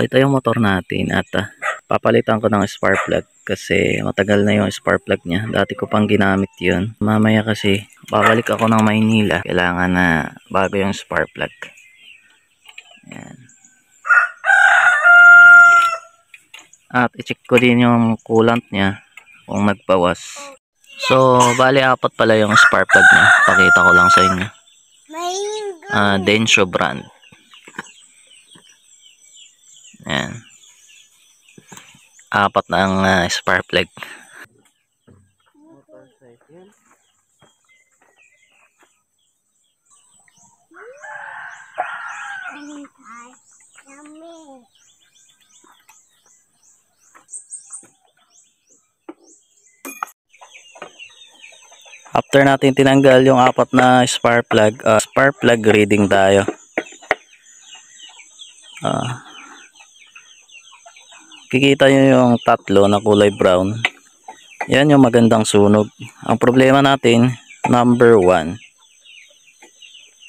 ito yung motor natin at papalitan ko ng spark plug kasi matagal na yung spark plug niya. Dati ko pang ginamit yun. Mamaya kasi babalik ako ng Maynila. Kailangan na bago yung spark plug. Ayan. At i-check ko din yung coolant niya kung nagbawas. So, bali apat pala yung spark plug niya. Pakita ko lang sa inyo. Densho brand. Ayan. Apat na ang spark plug. After natin tinanggal yung apat na spark plug reading tayo. Kikita nyo yung tatlo na kulay brown. Yan yung magandang sunog. Ang problema natin, number 1.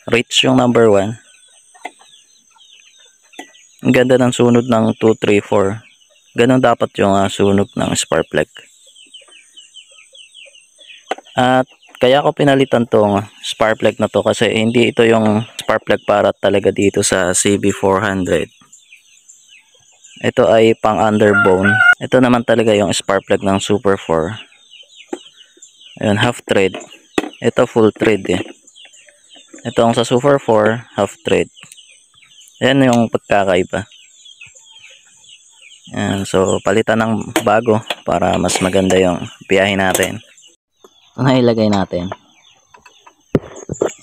Reach yung number 1. Ang ganda ng sunog ng 2, 3, 4. Ganon dapat yung sunog ng spark plug. At kaya ako pinalitan tong spark plug na to kasi hindi ito yung spark plug para talaga dito sa CB400. Ito ay pang underbone. Ito naman talaga yung spark plug ng Super 4. Ayun, half thread. Ito full thread eh. Ito ang sa Super 4, half thread. Ayan yung pagkakaiba. Ayan, so palitan ng bago para mas maganda yung biyahe natin. Ito na ilagay natin.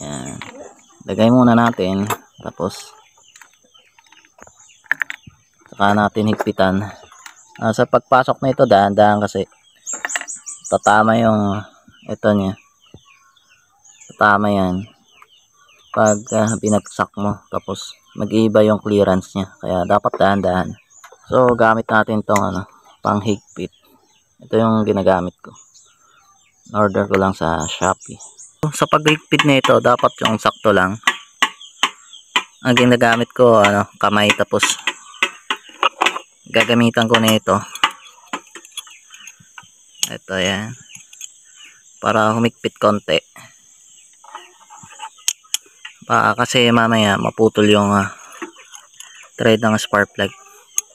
Ayan. Lagay muna natin. Tapos saka natin higpitan. Sa pagpasok na ito, dahan-dahan kasi tatama yung ito niya. Tatama yan pag binagsak mo, tapos mag-iiba yung clearance niya, kaya dapat dahan-dahan. So gamit natin tong pang higpit. Ito yung ginagamit ko. Order ko lang sa Shopee. Sa paghigpit na ito, dapat yung sakto lang. Ang ginagamit ko kamay, tapos gagamitan ko na ito yan para humigpit konti kasi mamaya maputol yung thread ng spark plug.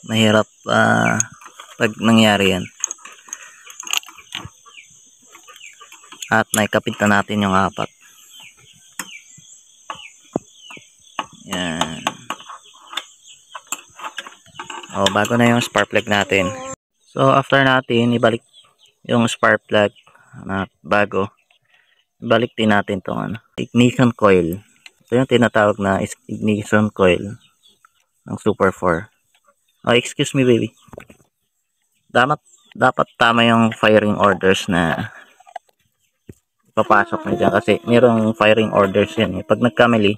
Mahirap pag nangyari yan. At naikapit na natin yung apat. Yan. Bago na yung spark plug natin. So after natin ibalik yung spark plug na bago, ibalik din natin tong ignition coil. Ito yung tinatawag na ignition coil ng Super 4. Excuse me baby. Dapat tama yung firing orders na papasok na dyan, kasi mayroong firing orders yan eh. Pag nagkamali,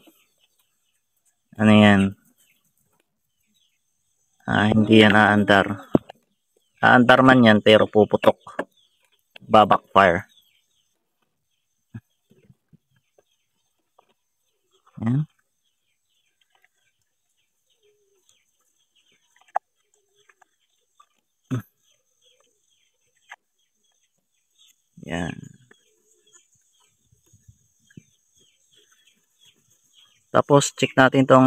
yan, hindi yan aandar. Aandar man yan pero puputok, backfire. Yan. Yan. Tapos check natin tong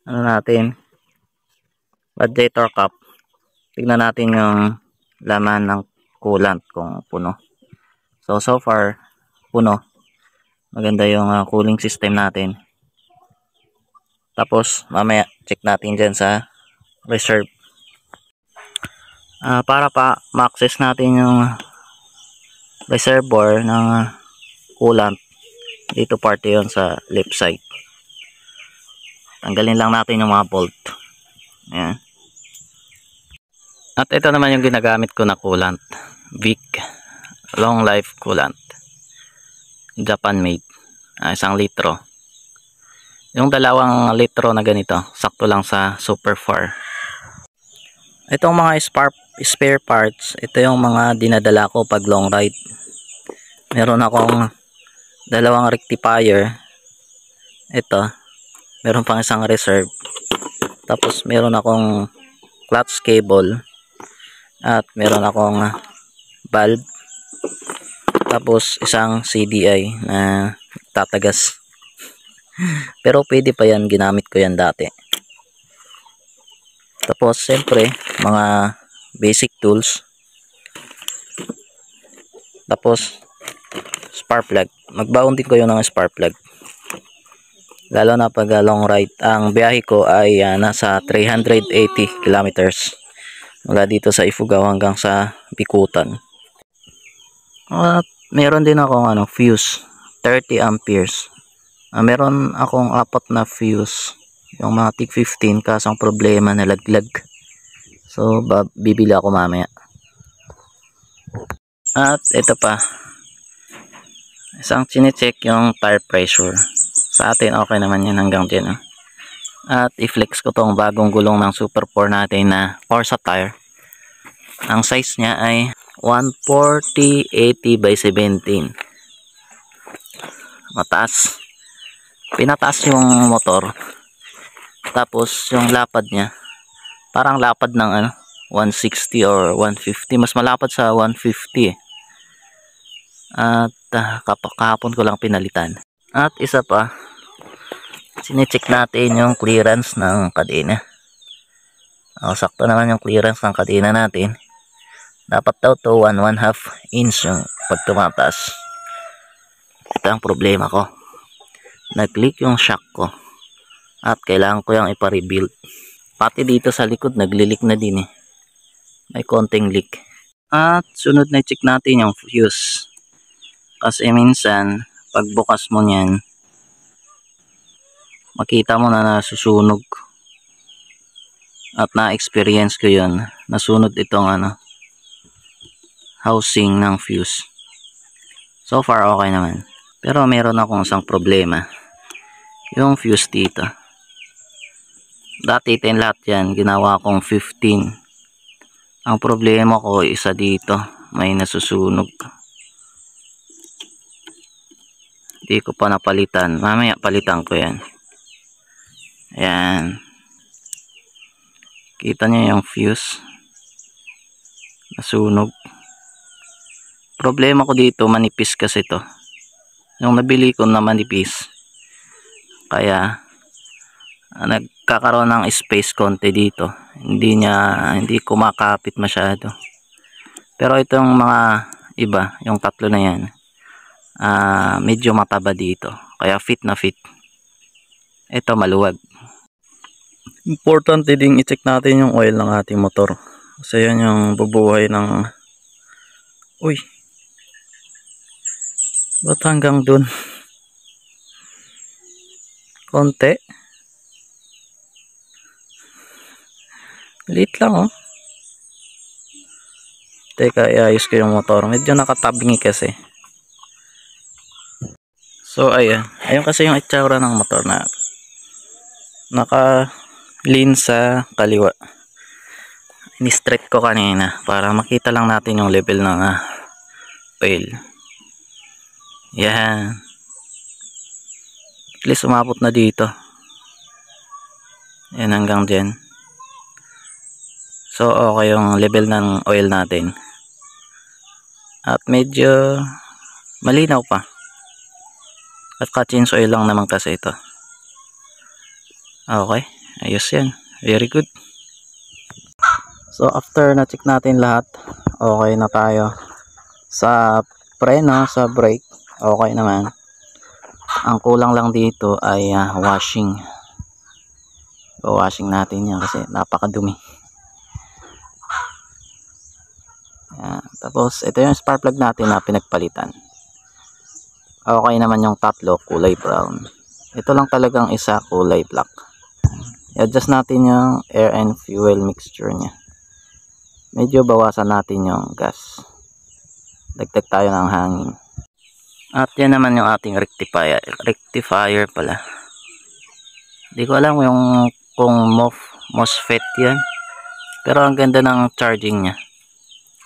natin, radiator cap. Tignan natin yung laman ng coolant kung puno. So far puno. Maganda yung cooling system natin. Tapos mamaya check natin dyan sa reserve. Para pa ma-access natin yung reservoir ng coolant, dito parte yon sa left side. Tanggalin lang natin yung mga bolt. Ayan. At ito naman yung ginagamit ko na coolant, Vic long life coolant, Japan made, 1 litro. Yung 2 litro na ganito, sakto lang sa Super 4. Itong mga spare parts, ito yung mga dinadala ko pag long ride. Meron akong 2 rectifier. Ito, meron pang isang reserve. Tapos meron akong clutch cable at meron akong valve, tapos isang CDI na tatagas. Pero pwede pa yan, ginamit ko yan dati. Tapos siyempre mga basic tools. Tapos spark plug, magbaon din ko yun ng spark plug, lalo na pag long ride. Ang biyahe ko ay nasa 380 kilometers mula dito sa Ifugao hanggang sa Bikutan. At meron din akong fuse 30 amperes. Meron akong apat na fuse, yung mga tig 15, kasang problema nalaglag, so bibili ako mamaya. At ito pa, isang chinecheck yung tire pressure. Sa atin okay naman yan hanggang dyan. At i-flex ko tong bagong gulong ng Super 4 natin na Corsa tire. Ang size niya ay 140/80 by 17. Mataas. Pinataas yung motor. Tapos yung lapad niya, parang lapad ng 160 or 150. Mas malapad sa 150. At kahapon ko lang pinalitan. At isa pa, sinecheck natin yung clearance ng kadena. Sakto naman yung clearance ng kadena natin. Dapat daw to 1/2 inch yung pag tumataas. Ito ang problema ko, nag-leak yung shock ko at kailangan ko yung ipa-rebuild. Pati dito sa likod nagli-leak na din eh, may konting leak. At sunod na check natin yung fuse, kasi minsan pagbukas mo niyan makita mo na nasusunog. At na-experience ko yun, nasunod itong housing ng fuse. So far okay naman, pero meron akong isang problema, yung fuse dito. Dati 10 lahat yan, ginawa kong 15. Ang problema ko, isa dito may nasusunog, di ko pa napalitan. Mamaya palitan ko yan. Ayan, kita nyo yung fuse nasunog. Problema ko dito, manipis kasi to, yung nabili ko na manipis, kaya nagkakaroon ng space konti dito, hindi kumakapit masyado. Pero itong mga iba, yung tatlo na yan, medyo mataba dito, kaya fit na fit. Ito maluwag. Importante ding i-check natin yung oil ng ating motor, kasi yan yung bubuhay ng ba't hanggang dun konti, liit lang Teka, iayos ko yung motor, medyo nakatabingi kasi. So ayun kasi yung itsura ng motor na naka lean sa kaliwa. Ini-straight ko kanina para makita lang natin yung level ng oil. Yan, at least umabot na dito. Yan, hanggang dyan. So okay yung level ng oil natin, at medyo malinaw pa. At ka-change oil lang naman kasi ito. Okay, ayos yan, very good. So after na check natin lahat, okay na tayo sa preno, sa brake. Okay naman. Ang kulang lang dito ay washing. Washing natin yan kasi napakadumi. Tapos ito yung spark plug natin na pinagpalitan. Okay naman yung tatlo, kulay brown. Ito lang talagang isa, kulay black. I-adjust natin yung air and fuel mixture nya. Medyo bawasan natin yung gas. Dagdag tayo ng hangin. At yan naman yung ating rectifier pala. Hindi ko alam kung MOSFET yan, pero ang ganda ng charging nya,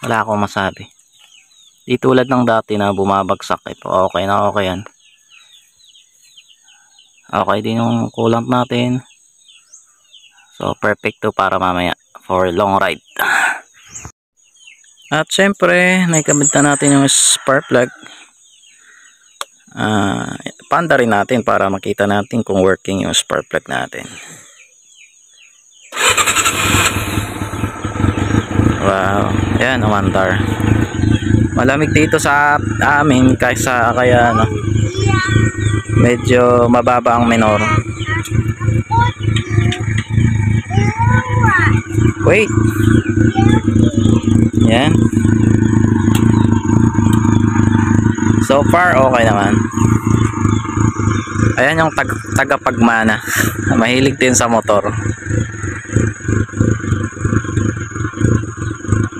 wala akong masabi. Di tulad ng dati na bumabagsak. Ito okay na okay yan. Okay din yung coolant natin. So So perfect to para mamaya for long ride. At syempre naikabit na natin yung spark plug. Panda rin natin para makita natin kung working yung spark plug natin. Wow, ayan, umandar. Malamig dito sa amin kaya ano, medyo mababa ang minor. Wait. Yan. So far okay naman. Ayan yung tagapagmana. Mahilig din sa motor.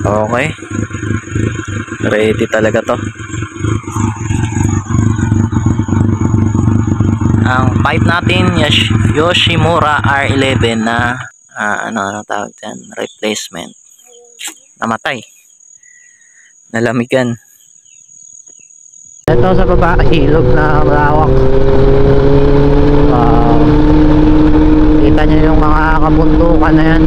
Okay. Ready talaga to. Ang pipe natin Yoshimura R11 na ano tawag dyan, replacement. Namatay. Nalamigan. Ito sa baba, ilog na malawak. Kita nyo yung mga kabundukan na yan.